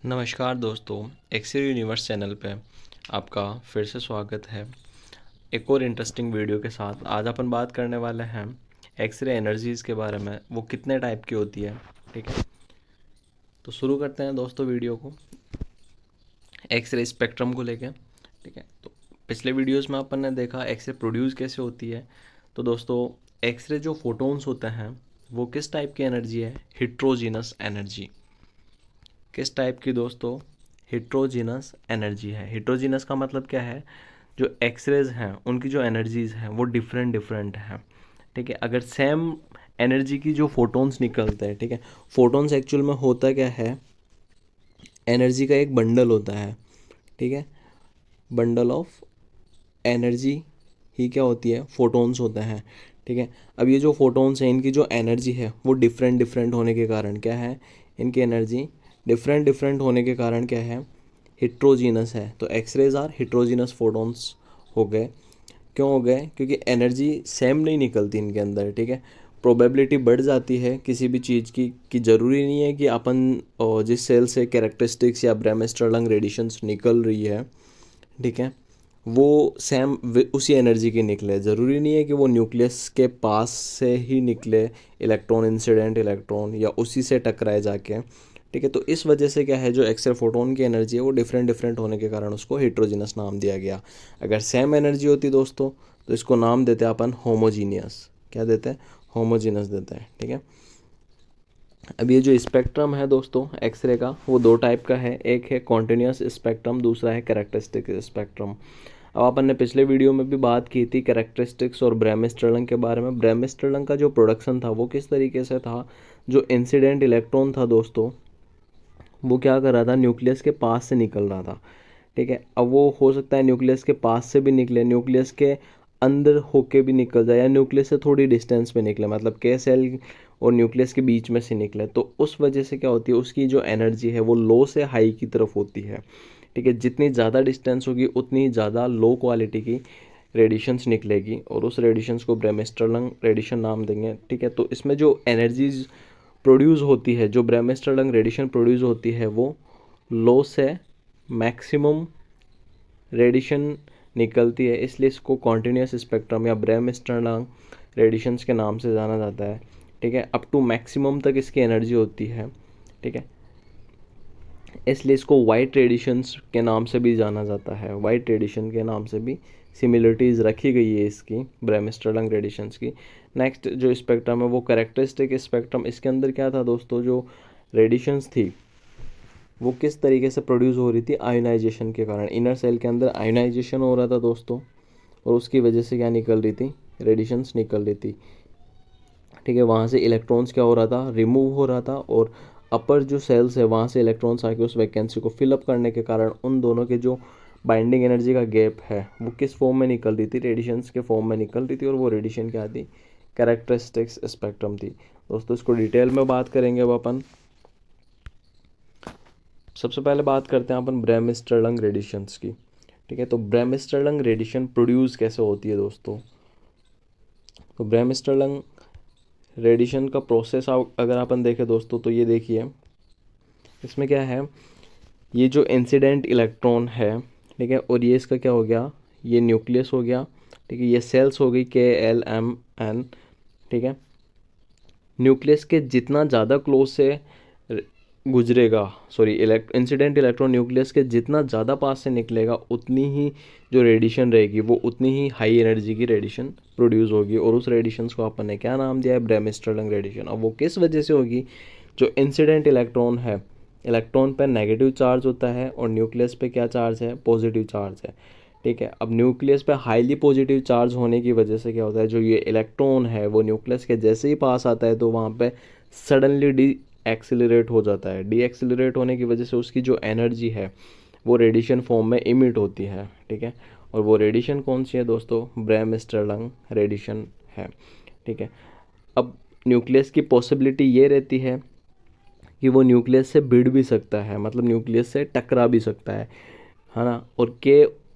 नमस्कार दोस्तों, x ray universe channel पे आपका फिर से स्वागत है। एक और इंटरेस्टिंग वीडियो के साथ आज अपन बात करने वाले हैं एक्सरे एनर्जीज़ के बारे में। वो कितने टाइप की होती है, ठीक है। तो शुरू करते हैं दोस्तों वीडियो को एक्सरे स्पेक्ट्रम को लेके, ठीक है। तो पिछले वीडियोस में अपन ने देखा एक्सरे प्रोड्यूस कैसे होती है। तो दोस्तों एक्सरे जो फोटोन्स होते हैं वो किस टाइप की एनर्जी है? Heterogeneous energy. किस टाइप की दोस्तों? हिट्रोजीनस एनर्जी है। हिट्रोजीनस का मतलब क्या है? जो एक्सरेज हैं उनकी जो एनर्जीज हैं वो डिफरेंट डिफरेंट हैं, ठीक है। अगर सेम एनर्जी की जो फोटोन्स निकलते हैं, ठीक है। फोटोन्स एक्चुअल में होता क्या है? एनर्जी का एक बंडल होता है, ठीक है। बंडल ऑफ एनर्जी ही क्या होती है? फोटोन्स होते हैं, ठीक है। अब ये जो फोटोन्स हैं इनकी जो एनर्जी है वो डिफरेंट डिफरेंट होने के कारण क्या है? इनकी एनर्जी डिफरेंट डिफरेंट होने के कारण क्या है? हिट्रोजीनस है। तो एक्सरेज आर हिट्रोजीनस फोटोन्स हो गए। क्यों हो गए? क्योंकि एनर्जी सेम नहीं निकलती इनके अंदर, ठीक है। प्रोबेबिलिटी बढ़ जाती है किसी भी चीज़ की कि ज़रूरी नहीं है कि अपन जिस सेल से कैरेक्टरिस्टिक्स या ब्रेमस्टर्लंग रेडिएशंस निकल रही है, ठीक है, वो सेम उसी एनर्जी की निकले। ज़रूरी नहीं है कि वो न्यूक्लियस के पास से ही निकले, इलेक्ट्रॉन इंसिडेंट इलेक्ट्रॉन या उसी से टकराए जाके, ठीक है। तो इस वजह से क्या है, जो एक्सरे फोटोन की एनर्जी है वो डिफरेंट डिफरेंट होने के कारण उसको हिट्रोजिनस नाम दिया गया। अगर सेम एनर्जी होती दोस्तों तो इसको नाम देते हैं अपन होमोजीनियस। क्या देते हैं? होमोजीनस देते हैं, ठीक है। अब ये जो स्पेक्ट्रम है दोस्तों एक्सरे का वो दो टाइप का है। एक है कॉन्टिन्यूस स्पेक्ट्रम, दूसरा है कैरेक्टरिस्टिक स्पेक्ट्रम। अब अपन ने पिछले वीडियो में भी बात की थी कैरेक्टरिस्टिक्स और ब्रेमस्टर्लंग के बारे में। ब्रेमस्टर्लंग का जो प्रोडक्शन था वो किस तरीके से था? जो इंसिडेंट इलेक्ट्रॉन था दोस्तों वो क्या कर रहा था? न्यूक्लियस के पास से निकल रहा था, ठीक है। अब वो हो सकता है न्यूक्लियस के पास से भी निकले, न्यूक्लियस के अंदर होके भी निकल जाए, या न्यूक्लियस से थोड़ी डिस्टेंस पे निकले, मतलब के सेल और न्यूक्लियस के बीच में से निकले। तो उस वजह से क्या होती है, उसकी जो एनर्जी है वो लो से हाई की तरफ होती है, ठीक है। जितनी ज़्यादा डिस्टेंस होगी उतनी ज़्यादा लो क्वालिटी की रेडिएशंस निकलेगी और उस रेडिएशंस को ब्रेमस्टर्लंग रेडिएशन नाम देंगे, ठीक है। तो इसमें जो एनर्जीज प्रोड्यूस होती है, जो ब्रेमस्टर्लंग रेडिएशन प्रोड्यूस होती है वो लो से मैक्सिमम रेडिएशन निकलती है, इसलिए इसको कॉन्टिन्यूस स्पेक्ट्रम या ब्रेमस्टर्लंग रेडिएशंस के नाम से जाना जाता है, ठीक है। अप टू मैक्सिमम तक इसकी एनर्जी होती है, ठीक है। इसलिए इसको वाइट रेडिएशंस के नाम से भी जाना जाता है। वाइट रेडिएशन के नाम से भी सिमिलरिटीज़ रखी गई है इसकी ब्रेमस्टर्लंग रेडिएशंस की। नेक्स्ट जो स्पेक्ट्रम है वो कैरेक्टरिस्टिक स्पेक्ट्रम। इसके अंदर क्या था दोस्तों? जो रेडिएशंस थी वो किस तरीके से प्रोड्यूस हो रही थी? आयोनाइजेशन के कारण। इनर सेल के अंदर आयोनाइजेशन हो रहा था दोस्तों और उसकी वजह से क्या निकल रही थी? रेडिएशंस निकल रही थी, ठीक है। वहाँ से इलेक्ट्रॉन्स क्या हो रहा था? रिमूव हो रहा था और अपर जो सेल्स है वहाँ से इलेक्ट्रॉन्स आके उस वैकेंसी को फिलअप करने के कारण उन दोनों के जो बाइंडिंग एनर्जी का गैप है वो किस फॉर्म में निकल रही थी? रेडिएशंस के फॉर्म में निकल रही थी। और वो रेडिएशन क्या थी? कैरेक्टरिस्टिक्स स्पेक्ट्रम थी दोस्तों। इसको डिटेल में बात करेंगे अब अपन। सबसे पहले बात करते हैं अपन ब्रेमस्टर्लंग रेडिएशंस की, ठीक है। तो ब्रेमस्टर्लंग रेडिएशन प्रोड्यूस कैसे होती है दोस्तों? तो ब्रेमस्टर्लंग रेडिएशन का प्रोसेस अगर अपन देखें दोस्तों तो ये देखिए, इसमें क्या है, ये जो इंसिडेंट इलेक्ट्रॉन है, ठीक है, और ये इसका क्या हो गया? ये न्यूक्लियस हो गया, ठीक है। ये सेल्स हो गई KLMN, ठीक है। न्यूक्लियस के जितना ज़्यादा क्लोज से गुजरेगा, सॉरी, इंसिडेंट इलेक्ट्रॉन न्यूक्लियस के जितना ज़्यादा पास से निकलेगा उतनी ही जो रेडिएशन रहेगी वो उतनी ही हाई एनर्जी की रेडिएशन प्रोड्यूस होगी। और उस रेडिएशन को अपन ने क्या नाम दिया है? ब्रेमस्टर्लंग रेडिएशन। अब वो किस वजह से होगी? जो इंसिडेंट इलेक्ट्रॉन है, इलेक्ट्रॉन पर नेगेटिव चार्ज होता है और न्यूक्लियस पे क्या चार्ज है? पॉजिटिव चार्ज है, ठीक है। अब न्यूक्लियस पे हाईली पॉजिटिव चार्ज होने की वजह से क्या होता है? जो ये इलेक्ट्रॉन है वो न्यूक्लियस के जैसे ही पास आता है तो वहाँ पे सडनली डी एक्सिलरेट हो जाता है। डी एक्सिलरेट होने की वजह से उसकी जो एनर्जी है वो रेडिएशन फॉर्म में इमिट होती है, ठीक है। और वो रेडिएशन कौन सी है दोस्तों? ब्रेमस्टर्लंग रेडिएशन है, ठीक है। अब न्यूक्लियस की पॉसिबिलिटी ये रहती है कि वो न्यूक्लियस से भिड़ भी सकता है, मतलब न्यूक्लियस से टकरा भी सकता है ना।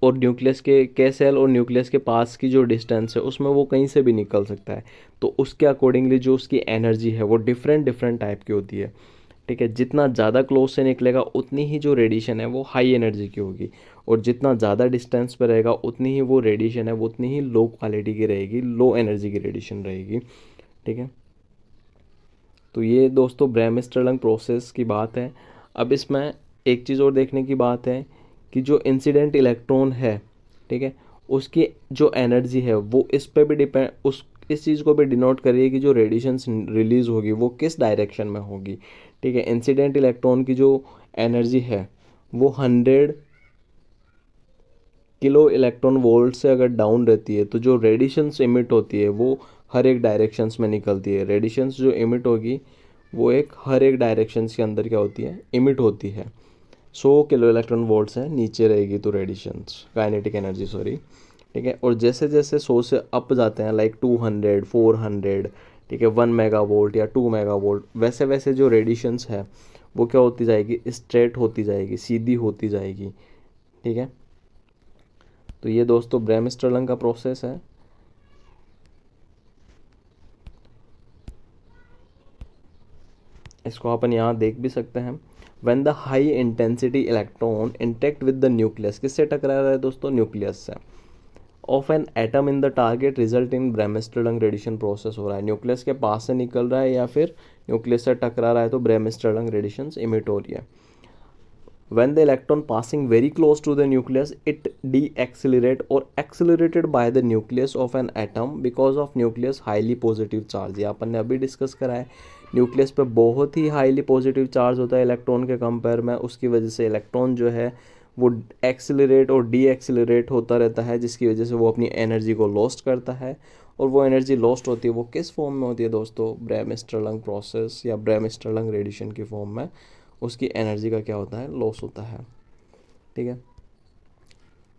और न्यूक्लियस के सेल और न्यूक्लियस के पास की जो डिस्टेंस है उसमें वो कहीं से भी निकल सकता है। तो उसके अकॉर्डिंगली जो उसकी एनर्जी है वो डिफरेंट डिफरेंट टाइप की होती है, ठीक है। जितना ज़्यादा क्लोज से निकलेगा उतनी ही जो रेडिएशन है वो हाई एनर्जी की होगी, और जितना ज़्यादा डिस्टेंस पर रहेगा उतनी ही वो रेडिएशन है वो उतनी ही लो क्वालिटी की रहेगी, लो एनर्जी की रेडिएशन रहेगी। ठीक है। तो ये दोस्तों ब्रेमस्टर्लंग प्रोसेस की बात है। अब इसमें एक चीज़ और देखने की बात है कि जो इंसिडेंट इलेक्ट्रॉन है, ठीक है, उसकी जो एनर्जी है वो इस पे भी डिपेंड, उस इस चीज़ को भी डिनोट करिए कि जो रेडिएशंस रिलीज होगी वो किस डायरेक्शन में होगी। ठीक है। इंसिडेंट इलेक्ट्रॉन की जो एनर्जी है वो 100 किलो इलेक्ट्रॉन वोल्ट से अगर डाउन रहती है तो जो रेडिएशंस इमिट होती है वो हर एक डायरेक्शंस में निकलती है। रेडिएशंस जो इमिट होगी वो एक हर एक डायरेक्शंस के अंदर क्या होती है, इमिट होती है। 100 किलो इलेक्ट्रॉन वोल्ट से नीचे रहेगी तो रेडिएशंस, काइनेटिक एनर्जी सॉरी। ठीक है। और जैसे जैसे 100 से अप जाते हैं लाइक 200 400, ठीक है, 1 मेगावोल्ट या 2 मेगावोल्ट, वैसे वैसे जो रेडिएशंस है वो क्या होती जाएगी, स्ट्रेट होती जाएगी, सीधी होती जाएगी। ठीक है। तो ये दोस्तों ब्रेमस्टर्लंग का प्रोसेस है। इसको अपन यहाँ देख भी सकते हैं। When the high intensity electron interact with the nucleus, किससे टकरा रहा है दोस्तों, न्यूक्लियस से, of an atom in the target result in bremsstrahlung radiation process हो रहा है। न्यूक्लियस के पास से निकल रहा है या फिर न्यूक्लियस से टकरा रहा है तो ब्रेमस्टर्लंग रेडिएशन इमिट हो रही है। When the electron passing very close to the nucleus, it deaccelerate or accelerated by the nucleus of an atom because of nucleus highly positive charge। ये अपन ने अभी डिस्कस करा है, न्यूक्लियस पे बहुत ही हाईली पॉजिटिव चार्ज होता है इलेक्ट्रॉन के कंपेयर में, उसकी वजह से इलेक्ट्रॉन जो है वो एक्सेलरेट और डी एक्सेलरेट होता रहता है, जिसकी वजह से वो अपनी एनर्जी को लॉस्ट करता है। और वो एनर्जी लॉस्ट होती है वो किस फॉर्म में होती है दोस्तों, ब्रेमस्टर्लंग प्रोसेस या ब्रेमस्टर्लंग रेडिएशन की फॉर्म में उसकी एनर्जी का क्या होता है, लॉस होता है। ठीक है।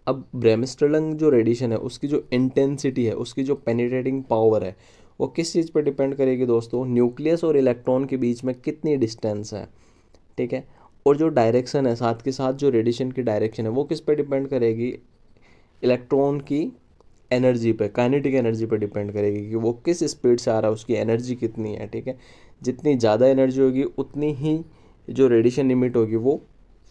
अब ब्रेमस्टर्लंग जो रेडिएशन है उसकी जो इंटेंसिटी है, उसकी जो पेनिट्रेटिंग पावर है, वो किस चीज़ पर डिपेंड करेगी दोस्तों, न्यूक्लियस और इलेक्ट्रॉन के बीच में कितनी डिस्टेंस है। ठीक है। और जो डायरेक्शन है, साथ के साथ जो रेडिएशन की डायरेक्शन है वो किस पे डिपेंड करेगी, इलेक्ट्रॉन की एनर्जी पे, काइनेटिक एनर्जी पे डिपेंड करेगी कि वो किस स्पीड से आ रहा है, उसकी एनर्जी कितनी है। ठीक है। जितनी ज़्यादा एनर्जी होगी उतनी ही जो रेडिएशन इमिट होगी वो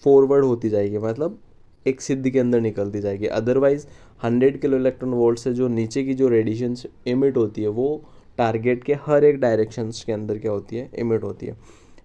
फॉरवर्ड होती जाएगी, मतलब एक सिद्धि के अंदर निकलती जाएगी। अदरवाइज 100 किलो इलेक्ट्रॉन वोल्ट से जो नीचे की जो रेडिएशन इमिट होती है वो टारगेट के हर एक डायरेक्शंस के अंदर क्या होती है, इमिट होती है।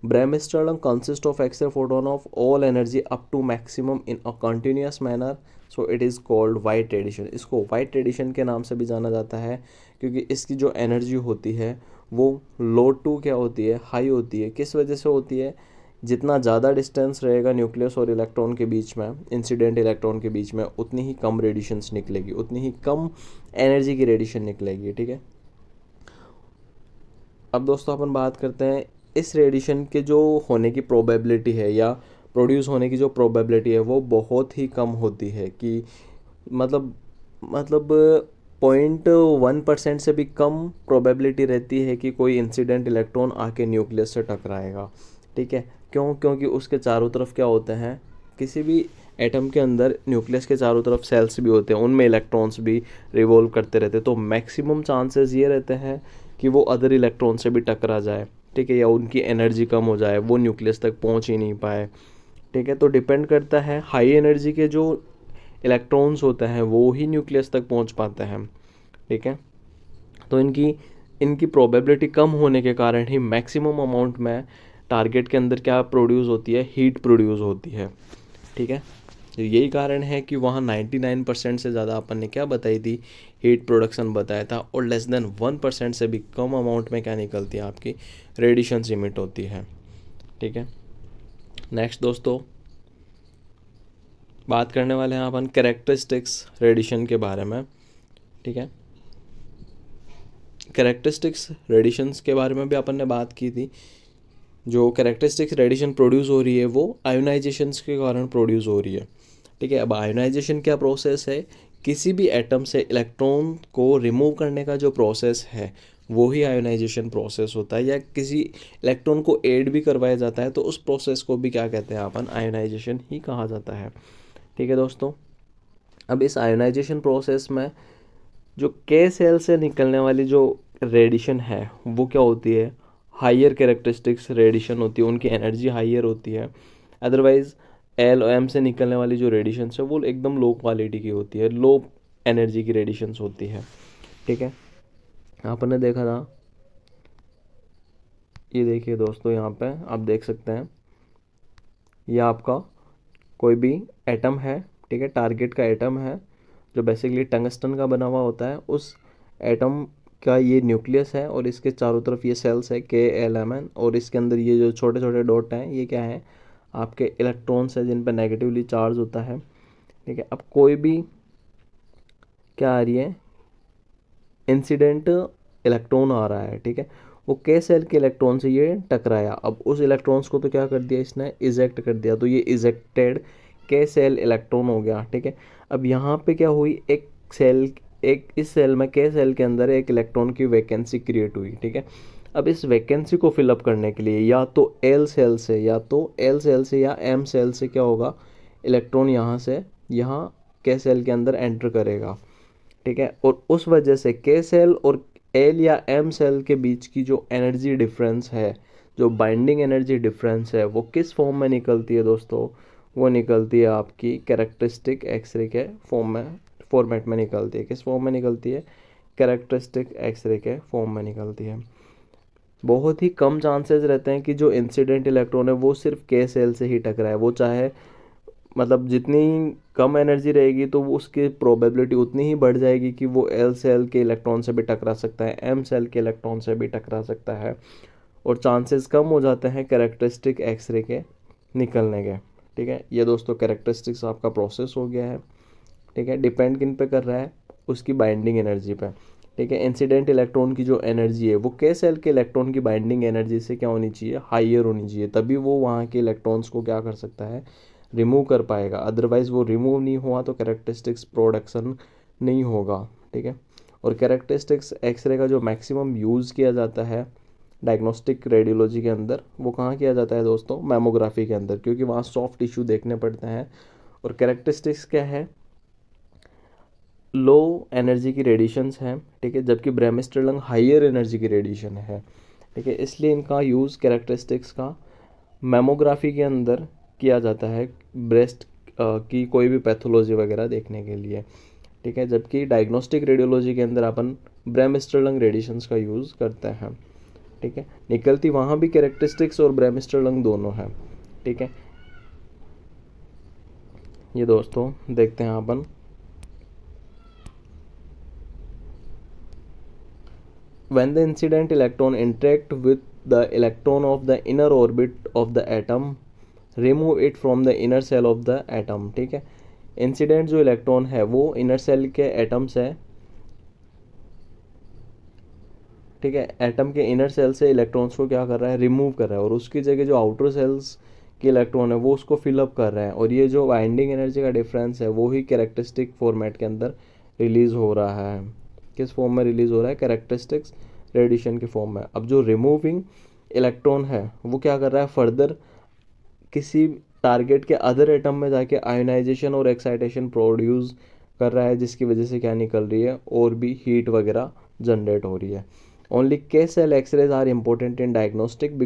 Bremsstrahlung consist of X-ray photon of all energy up to maximum in a continuous manner, so it is called white radiation. इसको वाइट रेडिएशन के नाम से भी जाना जाता है क्योंकि इसकी जो एनर्जी होती है वो लो टू क्या होती है, हाई होती है। किस वजह से होती है, जितना ज़्यादा डिस्टेंस रहेगा न्यूक्लियस और इलेक्ट्रॉन के बीच में, इंसिडेंट इलेक्ट्रॉन के बीच में, उतनी ही कम रेडिएशंस निकलेगी, उतनी ही कम एनर्जी की रेडिएशन निकलेगी। ठीक है। अब दोस्तों अपन बात करते हैं इस रेडिएशन के जो होने की प्रोबेबिलिटी है या प्रोड्यूस होने की जो प्रोबेबिलिटी है वो बहुत ही कम होती है, कि मतलब 0.1% से भी कम प्रोबेबिलिटी रहती है कि कोई इंसिडेंट इलेक्ट्रॉन आके न्यूक्लियस से टकराएगा। ठीक है। क्यों, क्योंकि उसके चारों तरफ क्या होते हैं, किसी भी एटम के अंदर न्यूक्लियस के चारों तरफ सेल्स भी होते हैं, उनमें इलेक्ट्रॉन्स भी रिवॉल्व करते रहते हैं, तो मैक्सिमम चांसेस ये रहते हैं कि वो अदर इलेक्ट्रॉन से भी टकरा जाए। ठीक है। या उनकी एनर्जी कम हो जाए, वो न्यूक्लियस तक पहुंच ही नहीं पाए। ठीक है। तो डिपेंड करता है, हाई एनर्जी के जो इलेक्ट्रॉन्स होते हैं वो ही न्यूक्लियस तक पहुंच पाते हैं। ठीक है। तो इनकी प्रोबेबिलिटी कम होने के कारण ही मैक्सिमम अमाउंट में टारगेट के अंदर क्या प्रोड्यूस होती है, हीट प्रोड्यूस होती है। ठीक है। तो यही कारण है कि वहाँ 99% से ज़्यादा अपन ने क्या बताई थी, हीट प्रोडक्शन बताया था, और लेस देन 1% से भी कम अमाउंट में क्या निकलती है, आपकी रेडिएशन इमिट होती है। ठीक है। नेक्स्ट दोस्तों बात करने वाले हैं अपन कैरेक्टरिस्टिक्स रेडिएशन के बारे में। ठीक है। कैरेक्टरिस्टिक्स रेडिएशंस के बारे में भी अपन ने बात की थी। जो कैरेक्टरिस्टिक्स रेडिएशन प्रोड्यूस हो रही है वो आयोनाइजेशंस के कारण प्रोड्यूस हो रही है। ठीक है। अब आयोनाइजेशन क्या प्रोसेस है, किसी भी एटम से इलेक्ट्रॉन को रिमूव करने का जो प्रोसेस है वो ही आयोनाइजेशन प्रोसेस होता है, या किसी इलेक्ट्रॉन को ऐड भी करवाया जाता है तो उस प्रोसेस को भी क्या कहते हैं अपन, आयोनाइजेशन ही कहा जाता है। ठीक है दोस्तों। अब इस आयोनाइजेशन प्रोसेस में जो के सेल से निकलने वाली जो रेडिएशन है वो क्या होती है, हायर कैरेक्टरिस्टिक्स रेडिएशन होती है, उनकी एनर्जी हायर होती है। अदरवाइज एल और एम से निकलने वाली जो रेडिएशंस है वो एकदम लो क्वालिटी की होती है, लो एनर्जी की रेडिएशंस होती है। ठीक है, आपने देखा था, ये देखिए दोस्तों, यहाँ पे आप देख सकते हैं, ये आपका कोई भी एटम है, ठीक है, टारगेट का एटम है जो बेसिकली टंगस्टन का बना हुआ होता है। उस एटम का ये न्यूक्लियस है और इसके चारों तरफ ये सेल्स है KLMN, और इसके अंदर ये जो छोटे छोटे डॉट हैं ये क्या है, आपके इलेक्ट्रॉन्स है जिन पर नेगेटिवली चार्ज होता है। ठीक है, अब कोई भी क्या आ रही है, इंसिडेंट इलेक्ट्रॉन आ रहा है, ठीक है, वो के सेल के इलेक्ट्रॉन से ये टकराया। अब उस इलेक्ट्रॉन्स को तो क्या कर दिया इसने, इजेक्ट कर दिया, तो ये इजेक्टेड के सेल इलेक्ट्रॉन हो गया। ठीक है, अब यहाँ पे क्या हुई, एक सेल, एक इस सेल में, के सेल के अंदर एक इलेक्ट्रॉन की वैकेंसी क्रिएट हुई। ठीक है, अब इस वैकेंसी को फिलअप करने के लिए या तो एल सेल से या एम सेल से क्या होगा, इलेक्ट्रॉन यहाँ से यहाँ के सेल के अंदर एंटर करेगा। ठीक है, और उस वजह से के सेल और एल या एम सेल के बीच की जो एनर्जी डिफरेंस है, जो बाइंडिंग एनर्जी डिफरेंस है, वो किस फॉर्म में निकलती है दोस्तों, वो निकलती है आपकी कैरेक्टरिस्टिक एक्सरे के फॉर्मेट में निकलती है। किस फॉर्म में निकलती है, कैरेक्टरिस्टिक एक्सरे के फॉर्म में निकलती है। बहुत ही कम चांसेस रहते हैं कि जो इंसिडेंट इलेक्ट्रॉन है वो सिर्फ के सेल से ही टकराए, वो चाहे मतलब जितनी कम एनर्जी रहेगी तो उसकी प्रोबेबिलिटी उतनी ही बढ़ जाएगी कि वो एल सेल के इलेक्ट्रॉन से भी टकरा सकता है, एम सेल के इलेक्ट्रॉन से भी टकरा सकता है, और चांसेस कम हो जाते हैं कैरेक्टरिस्टिक एक्सरे के निकलने के। ठीक है, ये दोस्तों कैरेक्टरिस्टिक्स आपका प्रोसेस हो गया है। ठीक है, डिपेंड किन पे कर रहा है, उसकी बाइंडिंग एनर्जी पे। ठीक है, इंसिडेंट इलेक्ट्रॉन की जो एनर्जी है वो के सेल के इलेक्ट्रॉन की बाइंडिंग एनर्जी से क्या होनी चाहिए, हाइयर होनी चाहिए, तभी वो वहाँ के इलेक्ट्रॉन्स को क्या कर सकता है, रिमूव कर पाएगा। अदरवाइज़ वो रिमूव नहीं हुआ तो कैरेक्टरिस्टिक्स प्रोडक्शन नहीं होगा। ठीक है, और कैरेक्टरिस्टिक्स एक्सरे का जो मैक्सिमम यूज़ किया जाता है डायग्नोस्टिक रेडियोलॉजी के अंदर, वो कहाँ किया जाता है दोस्तों, मैमोग्राफी के अंदर, क्योंकि वहाँ सॉफ्ट टिश्यू देखने पड़ते हैं। और कैरेक्टरिस्टिक्स क्या है, लो एनर्जी की रेडिएशंस हैं। ठीक है, जबकि ब्रेमिस्टरलंग हाइयर एनर्जी की रेडिएशन है। ठीक है, इसलिए इनका यूज़ कैरेक्टरिस्टिक्स का मैमोग्राफी के अंदर किया जाता है, ब्रेस्ट की कोई भी पैथोलॉजी वगैरह देखने के लिए। ठीक है, जबकि डायग्नोस्टिक रेडियोलॉजी के अंदर अपन ब्रेमिस्टरलंग रेडिएशंस का यूज़ करते हैं। ठीक है, निकलती वहाँ भी कैरेक्टरिस्टिक्स और ब्रेमिस्टरलंग दोनों हैं। ठीक है, ये दोस्तों देखते हैं अपन, when the incident electron interact with the electron of the inner orbit of the atom, remove it from the inner cell of the atom। ठीक है, इंसिडेंट जो इलेक्ट्रॉन है वो इनर सेल के एटम्स है। ठीक है, एटम के इनर सेल से इलेक्ट्रॉन्स को क्या कर रहा है, रिमूव कर रहा है, और उसकी जगह जो आउटर सेल्स के इलेक्ट्रॉन है वो उसको फिलअप कर रहे हैं, और ये जो बाइंडिंग एनर्जी का डिफरेंस है वो ही कैरेक्टरिस्टिक फॉर्मेट के अंदर रिलीज़ हो रहा है। किस फॉर्म में रिलीज़ हो रहा है, कैरेक्टरिस्टिक्स रेडिएशन के फॉर्म में। अब जो रिमूविंग इलेक्ट्रॉन है वो क्या कर रहा है, फर्दर किसी टारगेट के अदर एटम में जाके आयोनाइजेशन और एक्साइटेशन प्रोड्यूस कर रहा है, जिसकी वजह से क्या निकल रही है, और भी हीट वगैरह जनरेट हो रही है। Only K shell X rays are important in diagnostic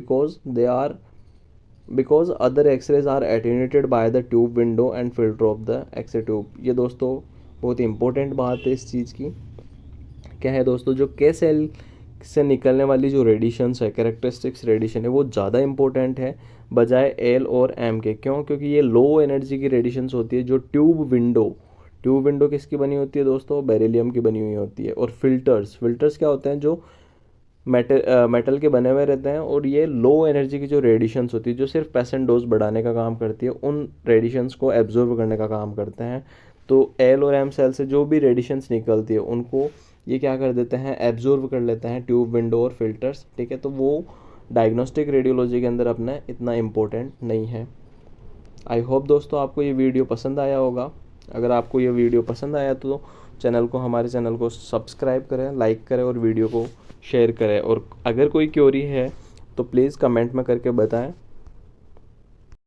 because other x-rays are attenuated by the tube window and filter of the X-ray tube। ये दोस्तों बहुत ही इंपॉर्टेंट बात है इस चीज़ की। क्या है दोस्तों, जो के सेल से निकलने वाली जो रेडिएशंस है, कैरेक्टरिस्टिक्स रेडिएशन है, वो ज़्यादा इंपॉर्टेंट है बजाय एल और एम के। क्यों, क्योंकि ये लो एनर्जी की रेडिएशंस होती है। जो ट्यूब विंडो किसकी बनी होती है दोस्तों, बेरिलियम की बनी हुई होती है। और फिल्टर्स क्या होते हैं, जो मेटल के बने हुए रहते हैं, और ये लो एनर्जी की जो रेडिएशंस होती है जो सिर्फ पेसेंट डोज बढ़ाने का काम करती है, उन रेडिएशंस को एब्जॉर्ब करने का काम करते हैं। तो एल और एम सेल से जो भी रेडिएशंस निकलती है उनको ये क्या कर देते हैं, एब्जॉर्ब कर लेते हैं ट्यूब विंडो और फिल्टर्स। ठीक है, तो वो डायग्नोस्टिक रेडियोलॉजी के अंदर अपना इतना इम्पोर्टेंट नहीं है। आई होप दोस्तों आपको ये वीडियो पसंद आया होगा। अगर आपको ये वीडियो पसंद आया तो हमारे चैनल को सब्सक्राइब करें, लाइक करें और वीडियो को शेयर करें। और अगर कोई क्वेरी है तो प्लीज़ कमेंट में करके बताएं।